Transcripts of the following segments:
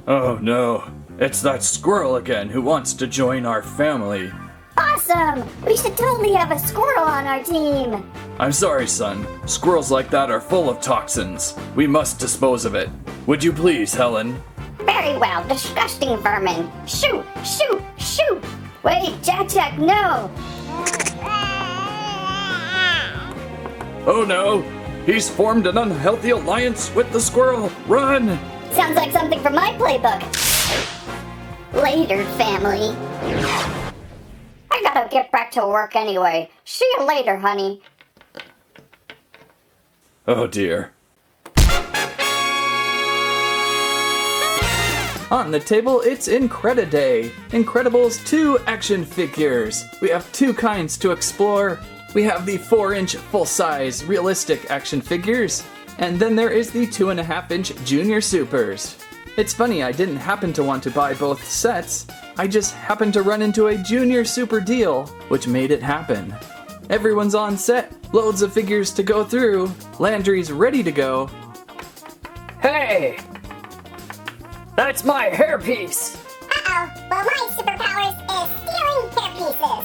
Oh no, it's that squirrel again who wants to join our family. Awesome! We should totally have a squirrel on our team! I'm sorry, son. Squirrels like that are full of toxins. We must dispose of it. Would you please, Helen? Very well, disgusting vermin! Shoo! Shoo! Shoo! Wait, Jack, no! Oh no! He's formed an unhealthy alliance with the squirrel! Run! Sounds like something from my playbook. Later, family. I gotta get back to work anyway. See you later, honey. Oh dear. On the table, it's Incrediday. Incredibles 2 action figures. We have 2 kinds to explore. We have the 4-inch full-size realistic action figures, and then there is the 2.5-inch Junior Supers. It's funny, I didn't happen to want to buy both sets. I just happened to run into a Junior Super deal, which made it happen. Everyone's on set, loads of figures to go through, Landry's ready to go. Hey! That's my hairpiece! Uh-oh, well my superpowers is stealing hairpieces.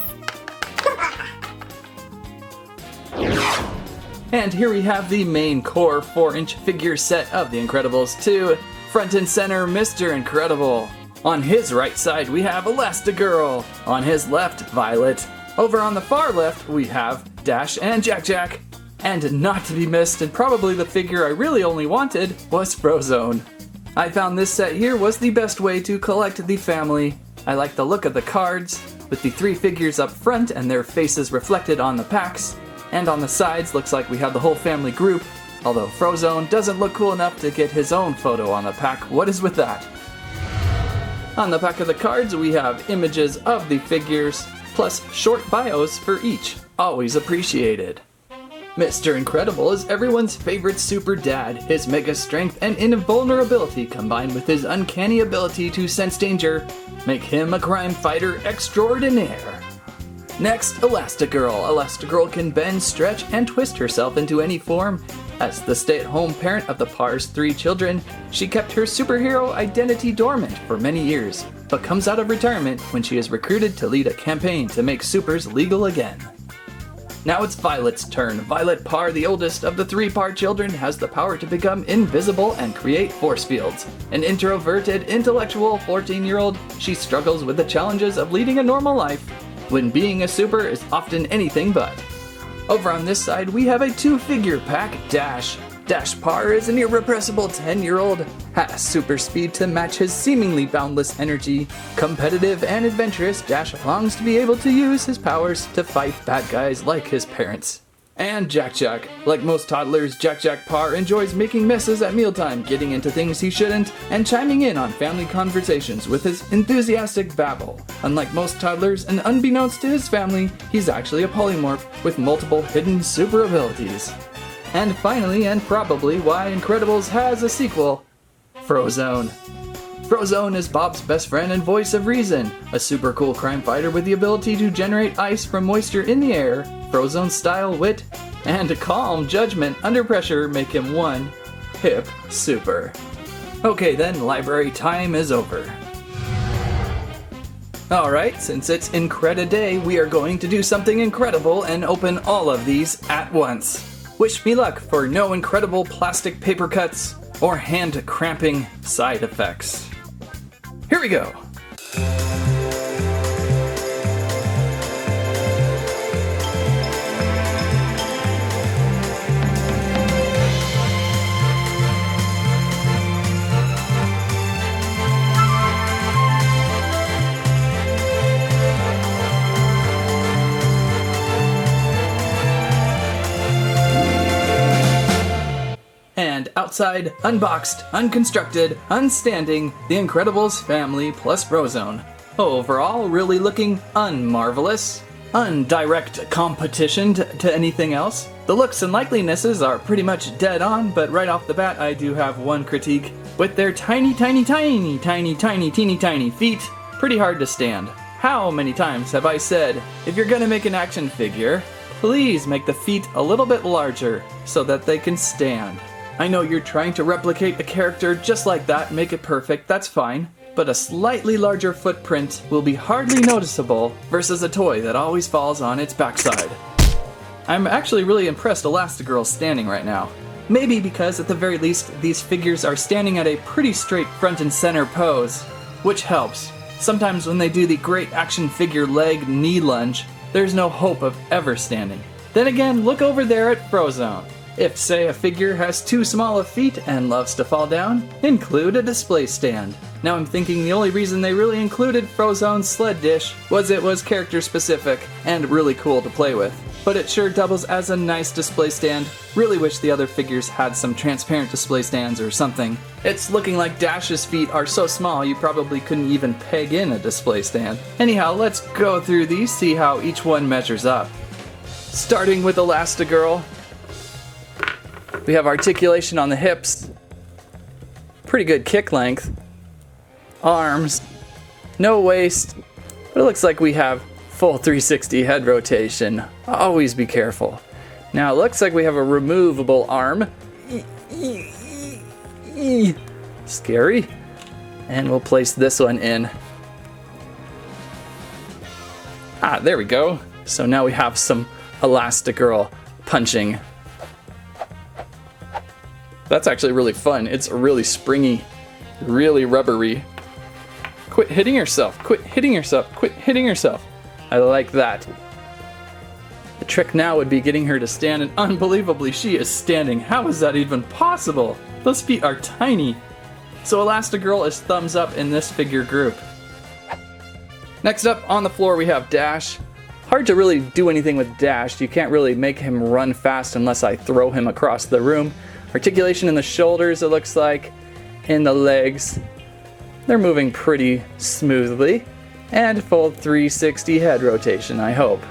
And here we have the main core 4-inch figure set of The Incredibles 2, front and center Mr. Incredible. On his right side we have Elastigirl, on his left Violet. Over on the far left we have Dash and Jack. And not to be missed, and probably the figure I really only wanted, was Frozone. I found this set here was the best way to collect the family. I like the look of the cards, with the 3 figures up front and their faces reflected on the packs. And on the sides, looks like we have the whole family group, although Frozone doesn't look cool enough to get his own photo on the pack. What is with that? On the back of the cards, we have images of the figures, plus short bios for each. Always appreciated. Mr. Incredible is everyone's favorite super dad. His mega strength and invulnerability combined with his uncanny ability to sense danger make him a crime fighter extraordinaire. Next, Elastigirl. Elastigirl can bend, stretch, and twist herself into any form. As the stay-at-home parent of the par's 3 children, she kept her superhero identity dormant for many years, but comes out of retirement when she is recruited to lead a campaign to make supers legal again. Now it's Violet's turn. Violet Parr, the oldest of the 3 Parr children, has the power to become invisible and create force fields. An introverted, intellectual 14-year-old, she struggles with the challenges of leading a normal life, when being a super is often anything but. Over on this side, we have a 2-figure pack, Dash. Dash Parr is an irrepressible 10-year-old, has super speed to match his seemingly boundless energy. Competitive and adventurous, Dash longs to be able to use his powers to fight bad guys like his parents. And Jack. Like most toddlers, Jack Parr enjoys making messes at mealtime, getting into things he shouldn't, and chiming in on family conversations with his enthusiastic babble. Unlike most toddlers, and unbeknownst to his family, he's actually a polymorph with multiple hidden super abilities. And finally, and probably why Incredibles has a sequel, Frozone. Frozone is Bob's best friend and voice of reason, a super cool crime fighter with the ability to generate ice from moisture in the air. Frozone's style, wit, and calm judgment under pressure make him one hip super. Okay then, library time is over. Alright, since it's Incrediday, we are going to do something incredible and open all of these at once. Wish me luck for no incredible plastic paper cuts or hand cramping side effects. Here we go! And outside, unboxed, unconstructed, unstanding, The Incredibles family plus Frozone. Overall, really looking unmarvelous. Undirect competition to anything else. The looks and likelinesses are pretty much dead on, but right off the bat I do have one critique. With their teeny tiny feet, pretty hard to stand. How many times have I said, if you're gonna make an action figure, please make the feet a little bit larger so that they can stand. I know you're trying to replicate a character just like that, make it perfect, that's fine. But a slightly larger footprint will be hardly noticeable versus a toy that always falls on its backside. I'm actually really impressed Elastigirl's standing right now. Maybe because at the very least these figures are standing at a pretty straight front and center pose, which helps. Sometimes when they do the great action figure leg knee lunge, there's no hope of ever standing. Then again, look over there at Frozone. If, say, a figure has too small of feet and loves to fall down, include a display stand. Now I'm thinking the only reason they really included Frozone's sled dish was it was character specific and really cool to play with. But it sure doubles as a nice display stand. Really wish the other figures had some transparent display stands or something. It's looking like Dash's feet are so small you probably couldn't even peg in a display stand. Anyhow, let's go through these, see how each one measures up. Starting with Elastigirl, we have articulation on the hips, pretty good kick length, arms, no waist, but it looks like we have full 360 head rotation. Always be careful. Now it looks like we have a removable arm. Scary. And we'll place this one in. Ah, there we go. So now we have some Elastigirl punching. That's actually really fun. It's really springy, really rubbery. Quit hitting yourself, quit hitting yourself, quit hitting yourself. I like that. The trick now would be getting her to stand, and unbelievably she is standing. How is that even possible? Those feet are tiny. So Elastigirl is thumbs up in this figure group. Next up on the floor we have Dash. Hard to really do anything with Dash. You can't really make him run fast unless I throw him across the room. Articulation in the shoulders, it looks like. In the legs. They're moving pretty smoothly. And full 360 head rotation, I hope.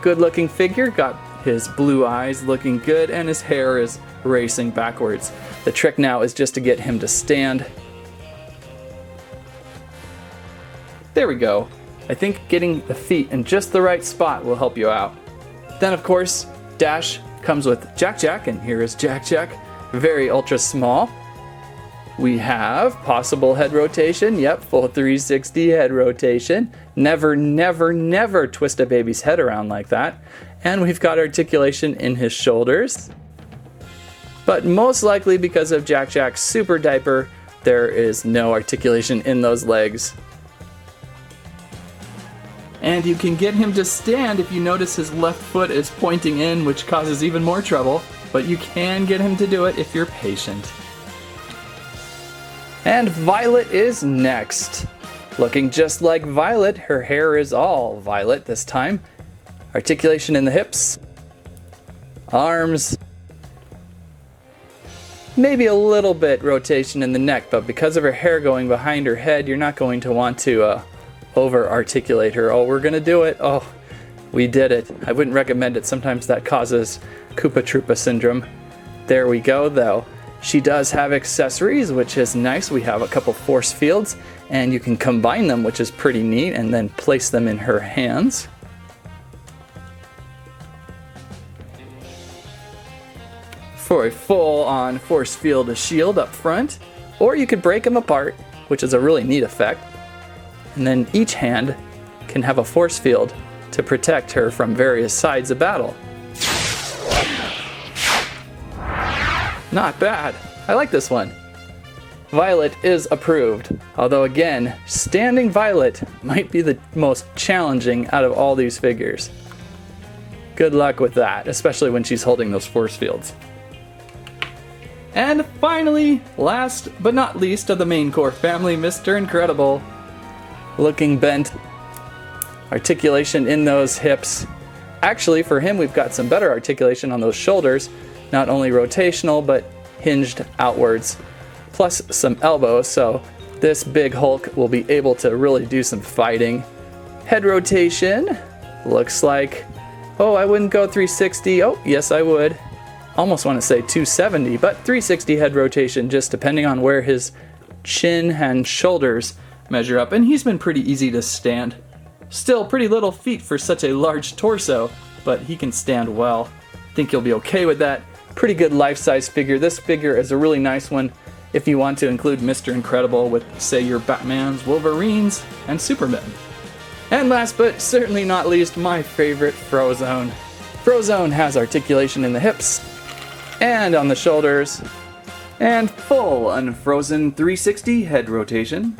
Good looking figure, got his blue eyes looking good, and his hair is racing backwards. The trick now is just to get him to stand. There we go. I think getting the feet in just the right spot will help you out. Then of course, Dash comes with Jack, and here is Jack. Very ultra small. We have possible head rotation. Yep, full 360 head rotation. Never, never, never twist a baby's head around like that. And we've got articulation in his shoulders. But most likely because of Jack's super diaper, there is no articulation in those legs. And you can get him to stand if you notice his left foot is pointing in, which causes even more trouble. But you can get him to do it if you're patient. And Violet is next. Looking just like Violet, her hair is all violet this time. Articulation in the hips, arms, maybe a little bit rotation in the neck, but because of her hair going behind her head, you're not going to want to over-articulate her. Oh, we're gonna do it. Oh, we did it. I wouldn't recommend it. Sometimes that causes Koopa Troopa syndrome. There we go, though. She does have accessories, which is nice. We have a couple force fields, and you can combine them, which is pretty neat, and then place them in her hands. For a full-on force field shield up front, or you could break them apart, which is a really neat effect. And then each hand can have a force field to protect her from various sides of battle. Not bad. I like this one. Violet is approved. Although again, standing Violet might be the most challenging out of all these figures. Good luck with that, especially when she's holding those force fields. And finally, last but not least of the main core family, Mr. Incredible. Looking bent. Articulation in those hips. Actually, for him, we've got some better articulation on those shoulders. Not only rotational, but hinged outwards. Plus some elbows, so this big Hulk will be able to really do some fighting. Head rotation. Looks like... Oh, I wouldn't go 360. Oh, yes, I would. Almost want to say 270, but 360 head rotation, just depending on where his chin and shoulders measure up. And he's been pretty easy to stand. Still pretty little feet for such a large torso, but he can stand well. Think you'll be okay with that. pretty good life-size figure. This figure is a really nice one if you want to include Mr. Incredible with, say, your Batmans, Wolverines, and Superman. And last but certainly not least, my favorite, Frozone. Frozone has articulation in the hips and on the shoulders, and full unfrozen 360 head rotation.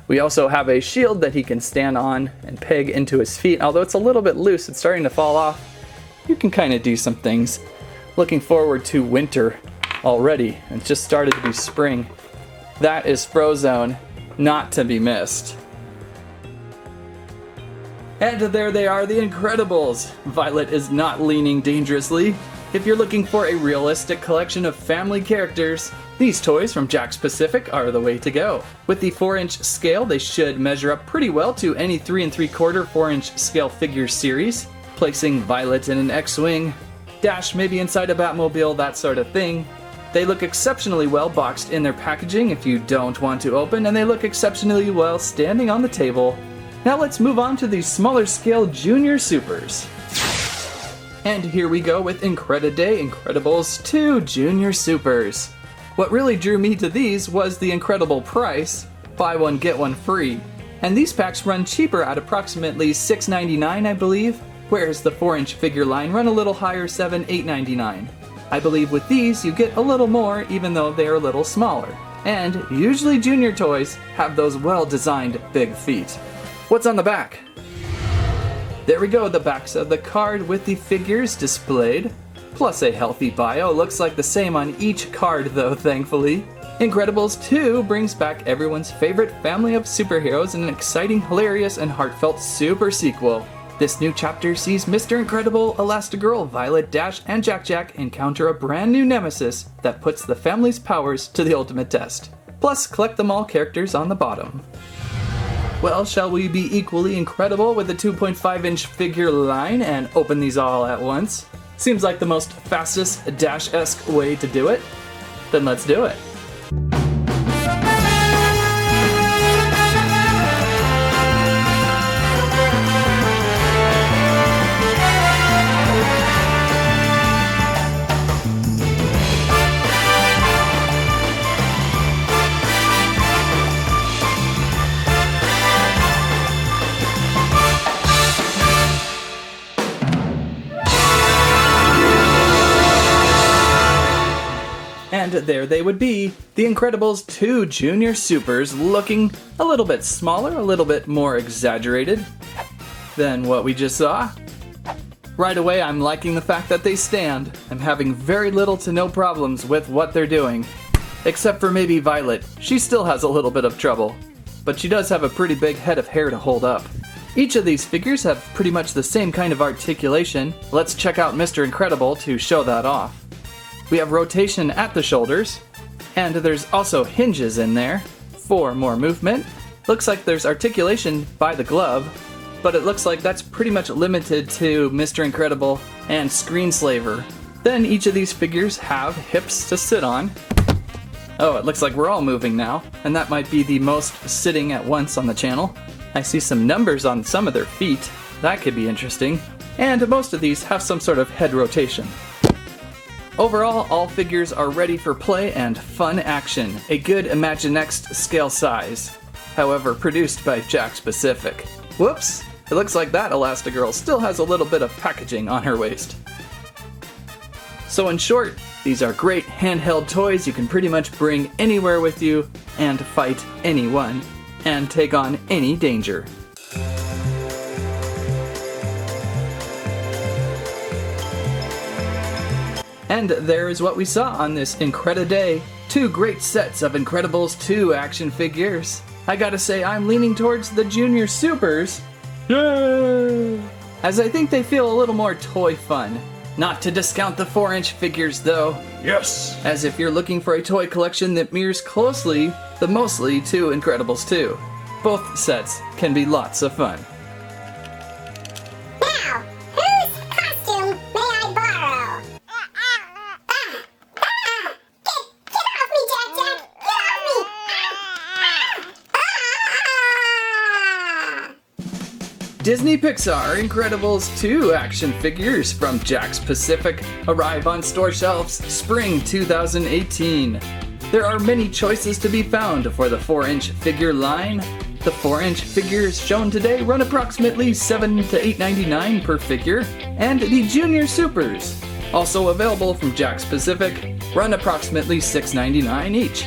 We also have a shield that he can stand on and peg into his feet. Although it's a little bit loose, it's starting to fall off. You can kind of do some things. Looking forward to winter already. It's just started to be spring. That is Frozone, not to be missed. And there they are, the Incredibles. Violet is not leaning dangerously. If you're looking for a realistic collection of family characters, these toys from Jakks Pacific are the way to go. With the 4-inch scale, they should measure up pretty well to any 3 3/4 4-inch scale figure series, placing Violet in an X-Wing, Dash maybe inside a Batmobile, that sort of thing. They look exceptionally well boxed in their packaging if you don't want to open, and they look exceptionally well standing on the table. Now let's move on to the smaller scale Junior Supers. And here we go with Incrediday Incredibles 2 Junior Supers. What really drew me to these was the incredible price, buy one get one free. And these packs run cheaper at approximately $6.99 I believe, whereas the 4-inch figure line run a little higher, $8.99. I believe with these you get a little more even though they are a little smaller. And usually junior toys have those well-designed big feet. What's on the back? There we go, the backs of the card with the figures displayed, plus a healthy bio. Looks like the same on each card though, thankfully. Incredibles 2 brings back everyone's favorite family of superheroes in an exciting, hilarious, and heartfelt super sequel. This new chapter sees Mr. Incredible, Elastigirl, Violet, Dash, and Jack encounter a brand new nemesis that puts the family's powers to the ultimate test. Plus, collect them all characters on the bottom. Well, shall we be equally incredible with the 2.5-inch figure line and open these all at once? Seems like the most fastest Dash-esque way to do it. Then let's do it. And there they would be, the Incredibles 2 Junior Supers, looking a little bit smaller, a little bit more exaggerated than what we just saw. Right away, I'm liking the fact that they stand. I'm having very little to no problems with what they're doing. Except for maybe Violet. She still has a little bit of trouble. But she does have a pretty big head of hair to hold up. Each of these figures have pretty much the same kind of articulation. Let's check out Mr. Incredible to show that off. We have rotation at the shoulders, and there's also hinges in there for more movement. Looks like there's articulation by the glove, but it looks like that's pretty much limited to Mr. Incredible and Screenslaver. Then each of these figures have hips to sit on. Oh, it looks like we're all moving now, and that might be the most sitting at once on the channel. I see some numbers on some of their feet. That could be interesting. And most of these have some sort of head rotation. Overall, all figures are ready for play and fun action. A good Imaginext scale size. However, produced by Jakks Pacific. Whoops! It looks like that Elastigirl still has a little bit of packaging on her waist. So in short, these are great handheld toys you can pretty much bring anywhere with you and fight anyone and take on any danger. And there is what we saw on this Incrediday. 2 great sets of Incredibles 2 action figures. I gotta say, I'm leaning towards the Junior Supers. Yay! As I think they feel a little more toy fun. Not to discount the 4-inch figures though. Yes! As if you're looking for a toy collection that mirrors closely the mostly to Incredibles 2. Both sets can be lots of fun. Now, whose costume may I borrow? Get off me, Jack! Get off me! Disney Pixar Incredibles 2 action figures from Jakks Pacific arrive on store shelves spring 2018. There are many choices to be found for the 4-inch figure line. The 4-inch figures shown today run approximately $7 to $8.99 per figure, and the Junior Supers, also available from Jakks Pacific, run approximately $6.99 each.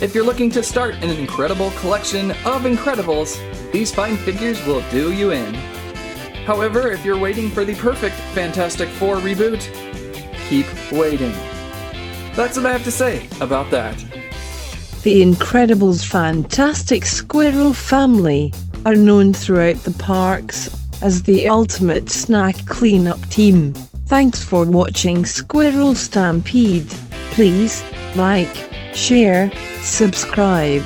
If you're looking to start an incredible collection of Incredibles, these fine figures will do you in. However, if you're waiting for the perfect Fantastic Four reboot, keep waiting. That's what I have to say about that. The Incredibles' fantastic squirrel family are known throughout the parks as the ultimate snack cleanup team. Thanks for watching Squirrel Stampede. Please like, share, subscribe.